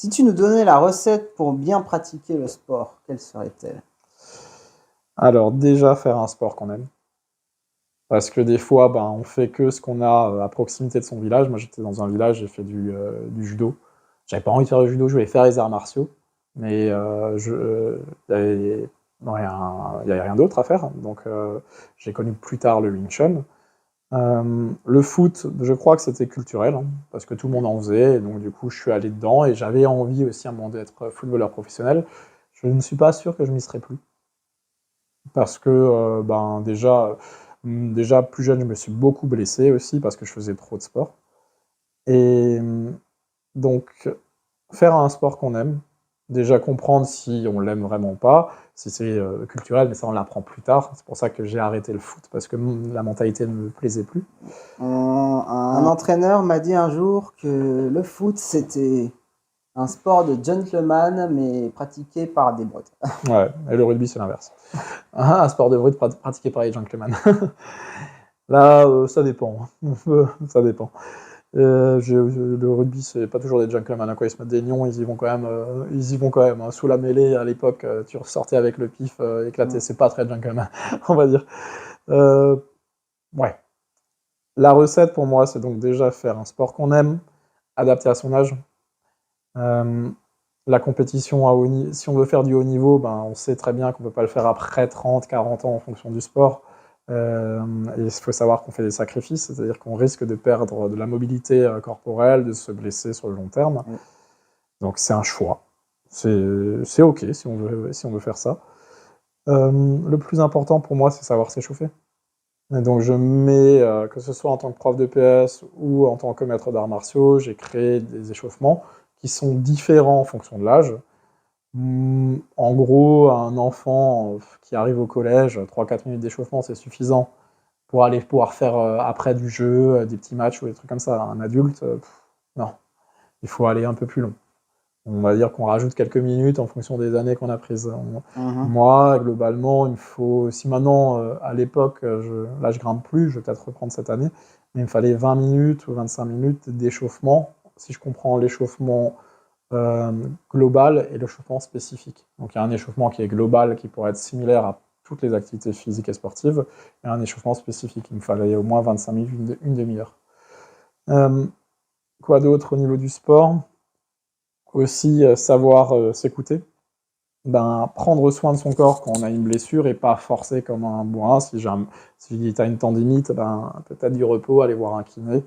Si tu nous donnais la recette pour bien pratiquer le sport, quelle serait-elle? Alors déjà faire un sport qu'on aime. Parce que des fois, ben, on fait que ce qu'on a à proximité de son village. Moi, j'étais dans un village, j'ai fait du judo. J'avais pas envie de faire du judo, je voulais faire les arts martiaux. Mais il y avait il y avait rien d'autre à faire. Donc, j'ai connu plus tard le Wing Chun. Le foot, je crois que c'était culturel, hein, parce que tout le monde en faisait. Et donc, du coup, je suis allé dedans. Et j'avais envie aussi à un moment d'être footballeur professionnel. Je ne suis pas sûr que je m'y serais plus. Parce que ben, déjà plus jeune, je me suis beaucoup blessé aussi parce que je faisais trop de sport. Et donc, faire un sport qu'on aime, déjà comprendre si on l'aime vraiment ou pas, si c'est culturel, mais ça on l'apprend plus tard. C'est pour ça que j'ai arrêté le foot parce que la mentalité ne me plaisait plus. Un entraîneur m'a dit un jour que le foot, c'était un sport de gentleman, mais pratiqué par des brutes. Ouais, et le rugby c'est l'inverse. Un sport de brut pratiqué par les gentlemen. Là, ça dépend. Ça dépend. Le rugby, c'est pas toujours des gentlemen, quoi. Ils se mettent des nions, ils y vont quand même. Ils y vont quand même, hein. Sous la mêlée, à l'époque, tu ressortais avec le pif éclaté. C'est pas très gentleman, on va dire. Euh, ouais. La recette, pour moi, c'est donc déjà faire un sport qu'on aime, adapté à son âge. Euh, la compétition à si on veut faire du haut niveau, ben, on sait très bien qu'on peut pas le faire après 30, 40 ans en fonction du sport. Et il faut savoir qu'on fait des sacrifices, c'est-à-dire qu'on risque de perdre de la mobilité corporelle, de se blesser sur le long terme. Donc c'est un choix. C'est ok si on veut faire ça. Le plus important pour moi, c'est savoir s'échauffer. Et donc je mets, que ce soit en tant que prof de PS ou en tant que maître d'arts martiaux, j'ai créé des échauffements qui sont différents en fonction de l'âge. En gros, un enfant qui arrive au collège, 3-4 minutes d'échauffement, c'est suffisant pour aller pouvoir faire après du jeu, des petits matchs ou des trucs comme ça. Un adulte, non, il faut aller un peu plus long. On va dire qu'on rajoute quelques minutes en fonction des années qu'on a prises. Moi, globalement, il me faut. Si maintenant, à l'époque, là je grimpe plus, je vais peut-être reprendre cette année, mais il me fallait 20 minutes ou 25 minutes d'échauffement, si je comprends l'échauffement global et l'échauffement spécifique. Donc il y a un échauffement qui est global, qui pourrait être similaire à toutes les activités physiques et sportives, et un échauffement spécifique. Il me fallait au moins 25 minutes, une demi-heure. Quoi d'autre au niveau du sport? Aussi savoir s'écouter. Ben, prendre soin de son corps quand on a une blessure et pas forcer comme un bourrin. Si tu as une tendinite, ben, peut-être du repos, aller voir un kiné.